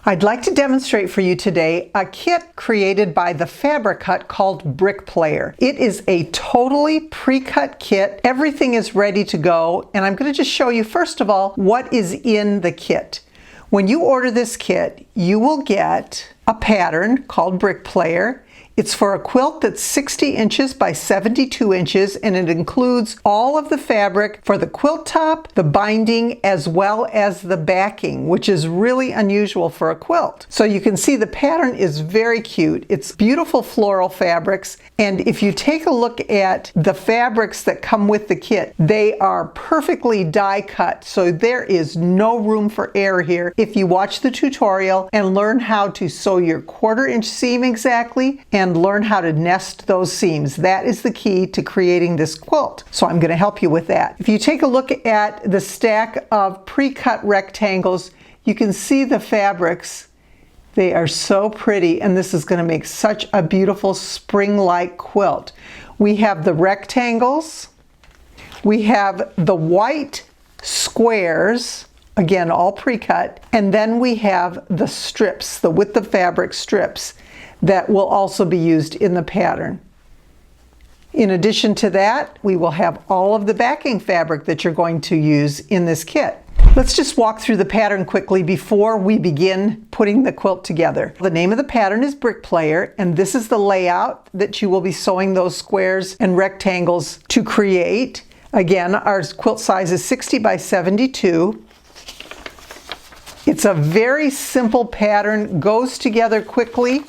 I'd like to demonstrate for you today a kit created by the Fabric Hut called Brick Player. It is a totally pre-cut kit. Everything is ready to go, and I'm going to just show you first of all what is in the kit. When you order this kit, you will get a pattern called Brick Player. It's for a quilt that's 60 inches by 72 inches, and it includes all of the fabric for the quilt top, the binding, as well as the backing, which is really unusual for a quilt. So you can see the pattern is very cute. It's beautiful floral fabrics, and if you take a look at the fabrics that come with the kit, they are perfectly die cut, so there is no room for error here if you watch the tutorial and learn how to sew your 1/4 inch seam exactly and learn how to nest those seams. That is the key to creating this quilt. So I'm going to help you with that. If you take a look at the stack of pre-cut rectangles, you can see the fabrics. They are so pretty, and this is going to make such a beautiful spring-like quilt. We have the rectangles, we have the white squares, again all pre-cut, and then we have the strips, the width of fabric strips that will also be used in the pattern. In addition to that, we will have all of the backing fabric that you're going to use in this kit. Let's just walk through the pattern quickly before we begin putting the quilt together. The name of the pattern is Brick Player, and this is the layout that you will be sewing those squares and rectangles to create. Again, our quilt size is 60 by 72. It's a very simple pattern, goes together quickly.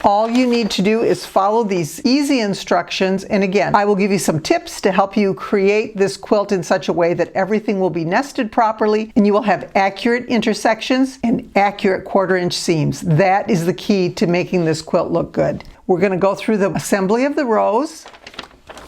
All you need to do is follow these easy instructions, and again, I will give you some tips to help you create this quilt in such a way that everything will be nested properly and you will have accurate intersections and accurate 1/4 inch seams. That is the key to making this quilt look good. We're going to go through the assembly of the rows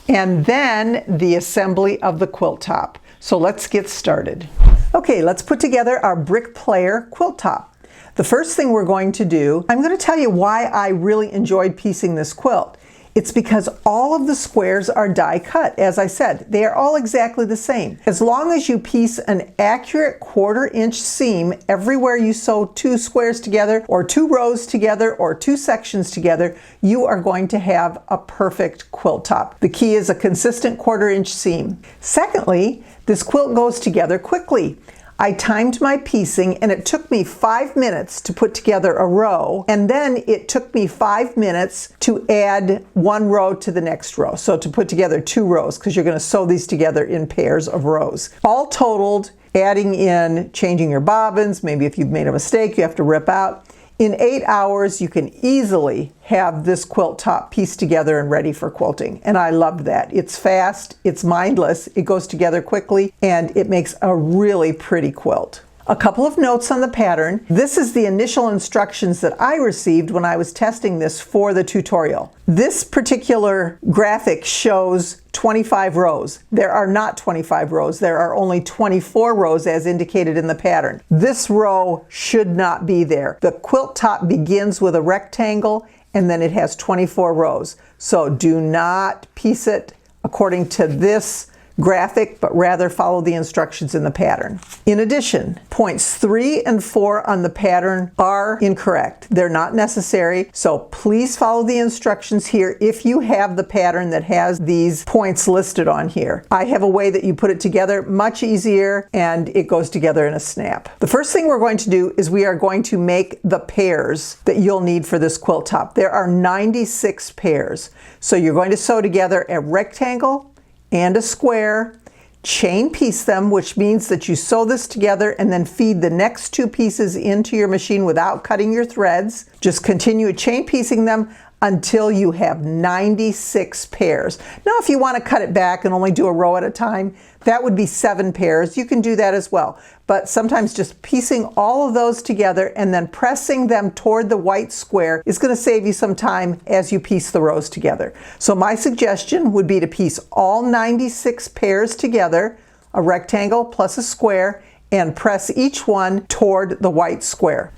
and then the assembly of the quilt top. So let's get started. Okay, let's put together our Brick Player quilt top. The first thing we're going to do, I'm going to tell you why I really enjoyed piecing this quilt. It's because all of the squares are die cut. As I said, they are all exactly the same. As long as you piece an accurate 1/4 inch seam everywhere you sew 2 squares together or 2 rows together or 2 sections together, you are going to have a perfect quilt top. The key is a consistent 1/4 inch seam. Secondly, this quilt goes together quickly. I timed my piecing, and it took me 5 minutes to put together a row, and then it took me 5 minutes to add 1 row to the next row. So to put together 2 rows, because you're going to sew these together in pairs of rows. All totaled, adding in, changing your bobbins, maybe if you've made a mistake you have to rip out. In 8 hours, you can easily have this quilt top pieced together and ready for quilting. And I loved that. It's fast, it's mindless, it goes together quickly, and it makes a really pretty quilt. A couple of notes on the pattern. This is the initial instructions that I received when I was testing this for the tutorial. This particular graphic shows 25 rows. There are not 25 rows. There are only 24 rows as indicated in the pattern. This row should not be there. The quilt top begins with a rectangle and then it has 24 rows. So do not piece it according to this graphic, but rather follow the instructions in the pattern. In addition, points 3 and 4 on the pattern are incorrect. They're not necessary, so please follow the instructions here if you have the pattern that has these points listed on here. I have a way that you put it together much easier, and it goes together in a snap. The first thing we're going to do is we are going to make the pairs that you'll need for this quilt top. There are 96 pairs. So you're going to sew together a rectangle and a square, chain piece them, which means that you sew this together and then feed the next 2 pieces into your machine without cutting your threads. Just continue chain piecing them until you have 96 pairs. Now, if you want to cut it back and only do a row at a time, that would be 7 pairs. You can do that as well. But sometimes just piecing all of those together and then pressing them toward the white square is going to save you some time as you piece the rows together. So my suggestion would be to piece all 96 pairs together, a rectangle plus a square, and press each one toward the white square.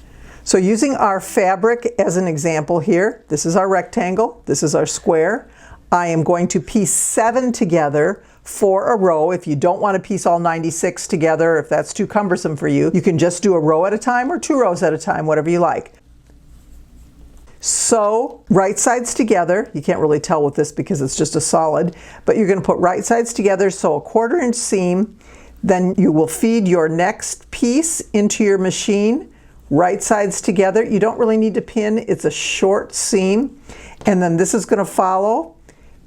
So using our fabric as an example here, this is our rectangle, this is our square. I am going to piece 7 together for a row. If you don't want to piece all 96 together, if that's too cumbersome for you, you can just do a row at a time or 2 rows at a time, whatever you like. Sew right sides together. You can't really tell with this because it's just a solid, but you're going to put right sides together, sew a 1/4 inch seam. Then you will feed your next piece into your machine, right sides together. You don't really need to pin, it's a short seam. And then this is going to follow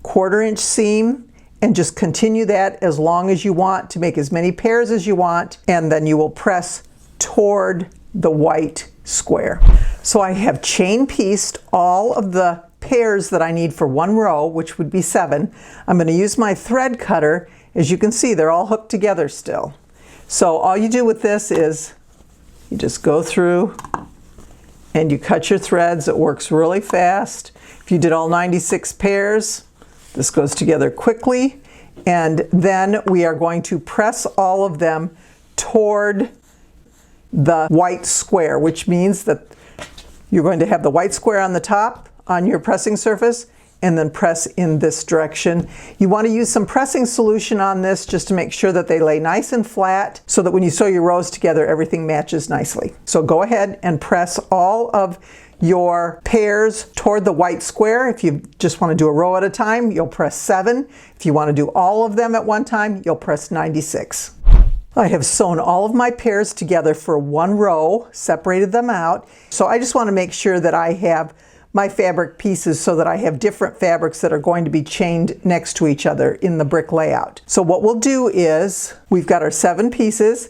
1/4 inch seam, and just continue that as long as you want to make as many pairs as you want, and then you will press toward the white square. So I have chain pieced all of the pairs that I need for 1 row, which would be 7. I'm going to use my thread cutter. As you can see, they're all hooked together still. So all you do with this is you just go through and you cut your threads. It works really fast. If you did all 96 pairs, this goes together quickly, and then we are going to press all of them toward the white square, which means that you're going to have the white square on the top on your pressing surface, and then press in this direction. You want to use some pressing solution on this just to make sure that they lay nice and flat, so that when you sew your rows together, everything matches nicely. So go ahead and press all of your pairs toward the white square. If you just want to do a row at a time, you'll press 7. If you want to do all of them at one time, you'll press 96. I have sewn all of my pairs together for 1 row, separated them out. So I just want to make sure that I have my fabric pieces so that I have different fabrics that are going to be chained next to each other in the brick layout. So what we'll do is, we've got our 7 pieces.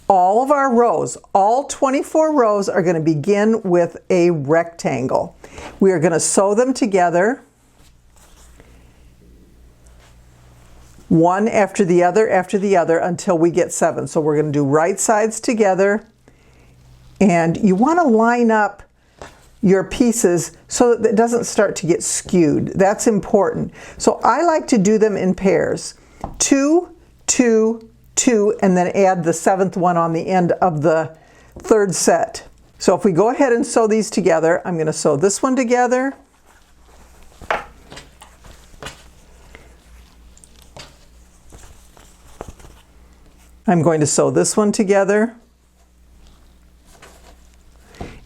All of our rows, all 24 rows, are going to begin with a rectangle. We are going to sew them together, one after the other until we get 7. So we're going to do right sides together, and you want to line up your pieces so that it doesn't start to get skewed. That's important. So I like to do them in pairs, 2, 2, 2, and then add the 7th one on the end of the 3rd set. So if we go ahead and sew these together, I'm going to sew this one together. I'm going to sew this one together.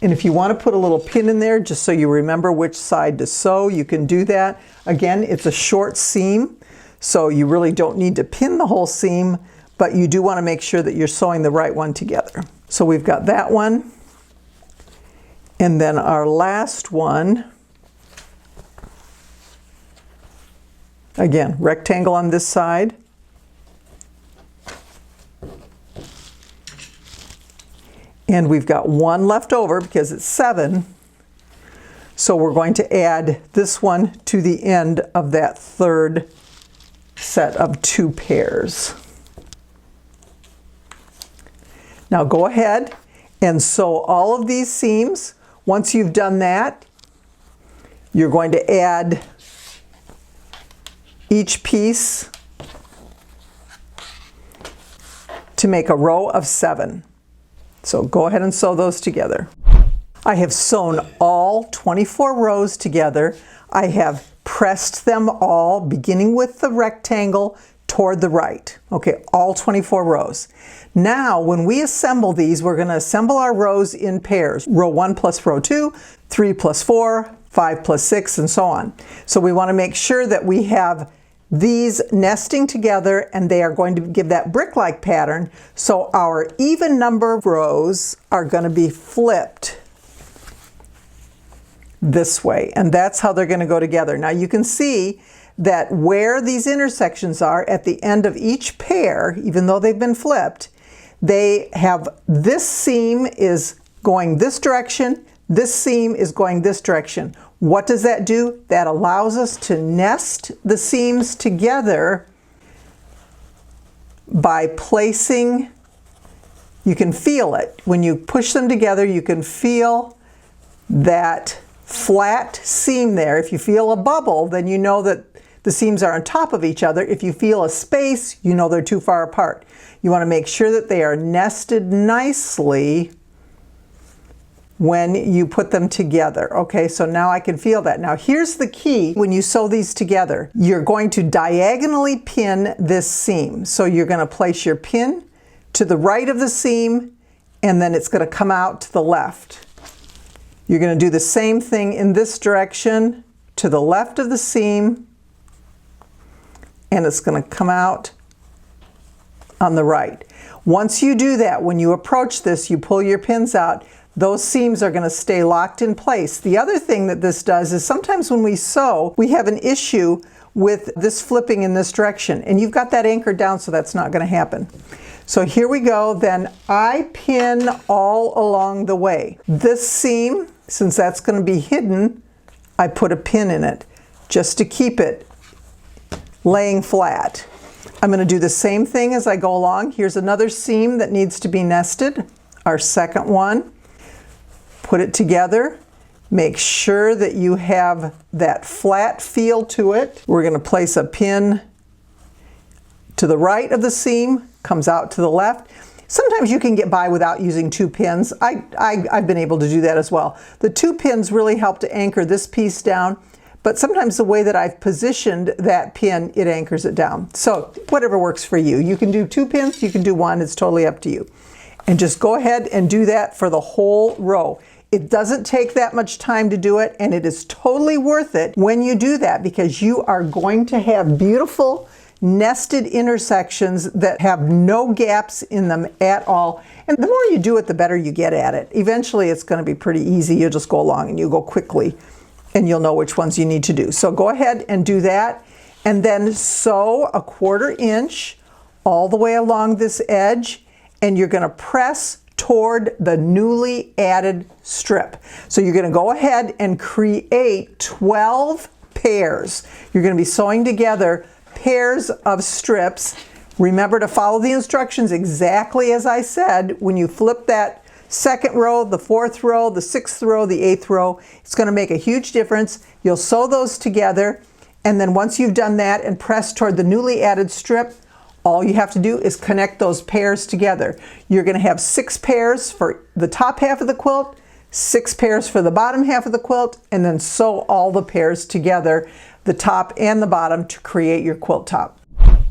And if you want to put a little pin in there just so you remember which side to sew, you can do that. Again, it's a short seam, so you really don't need to pin the whole seam, but you do want to make sure that you're sewing the right one together. So we've got that one, and then our last one, again, rectangle on this side. And we've got 1 left over because it's 7. So we're going to add this one to the end of that 3rd set of 2 pairs. Now go ahead and sew all of these seams. Once you've done that, you're going to add each piece to make a row of 7. So go ahead and sew those together. I have sewn all 24 rows together. I have pressed them all, beginning with the rectangle toward the right. Okay, all 24 rows. Now, when we assemble these, we're going to assemble our rows in pairs. Row 1 plus row 2, 3 plus 4, 5 plus 6, and so on. So we want to make sure that we have these nesting together, and they are going to give that brick-like pattern. So our even number rows are going to be flipped this way, and that's how they're going to go together. Now you can see that where these intersections are at the end of each pair, even though they've been flipped, they have this seam is going this direction, this seam is going this direction. What does that do? That allows us to nest the seams together by placing, you can feel it. When you push them together, you can feel that flat seam there. If you feel a bubble, then you know that the seams are on top of each other. If you feel a space, you know they're too far apart. You want to make sure that they are nested nicely when you put them together. Okay, so now I can feel that. Now here's the key. When you sew these together, you're going to diagonally pin this seam. So you're going to place your pin to the right of the seam, and then it's going to come out to the left. You're going to do the same thing in this direction, to the left of the seam, and it's going to come out on the right. Once you do that, when you approach this, you pull your pins out, those seams are going to stay locked in place. The other thing that this does is sometimes when we sew, we have an issue with this flipping in this direction, and you've got that anchored down, so that's not going to happen. So here we go. Then I pin all along the way. This seam, since that's going to be hidden, I put a pin in it just to keep it laying flat. I'm going to do the same thing as I go along. Here's another seam that needs to be nested, our second one. Put it together. Make sure that you have that flat feel to it. We're going to place a pin to the right of the seam, comes out to the left. Sometimes you can get by without using two pins. I've been able to do that as well. The two pins really help to anchor this piece down, but sometimes the way that I've positioned that pin, it anchors it down. So whatever works for you. You can do two pins, you can do one, it's totally up to you. And just go ahead and do that for the whole row. It doesn't take that much time to do it, and it is totally worth it when you do that, because you are going to have beautiful nested intersections that have no gaps in them at all. And the more you do it, the better you get at it. Eventually it's going to be pretty easy. You'll just go along and you go quickly, and you'll know which ones you need to do. So go ahead and do that, and then sew a 1/4 inch all the way along this edge, and you're going to press toward the newly added strip. So you're going to go ahead and create 12 pairs. You're going to be sewing together pairs of strips. Remember to follow the instructions exactly as I said. When you flip that second row, the 4th row, the 6th row, the 8th row, it's going to make a huge difference. You'll sew those together, and then once you've done that and pressed toward the newly added strip, all you have to do is connect those pairs together. You're going to have 6 pairs for the top half of the quilt, 6 pairs for the bottom half of the quilt, and then sew all the pairs together, the top and the bottom, to create your quilt top.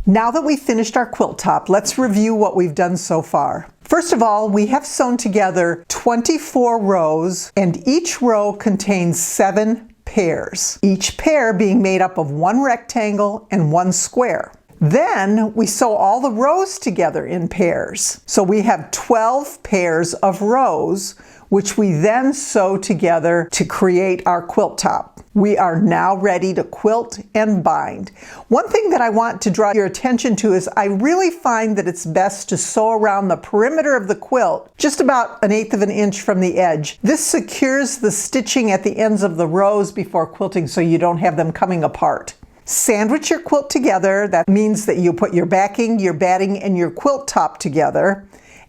Now that we've finished our quilt top, let's review what we've done so far. First of all, we have sewn together 24 rows, and each row contains 7 pairs, each pair being made up of 1 rectangle and 1 square. Then we sew all the rows together in pairs. So we have 12 pairs of rows, which we then sew together to create our quilt top. We are now ready to quilt and bind. One thing that I want to draw your attention to is I really find that it's best to sew around the perimeter of the quilt, just about 1/8 of an inch from the edge. This secures the stitching at the ends of the rows before quilting, so you don't have them coming apart. Sandwich your quilt together. That means that you put your backing, your batting, and your quilt top together.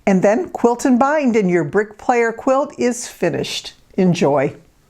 And then quilt and bind, and your brick player quilt is finished. Enjoy.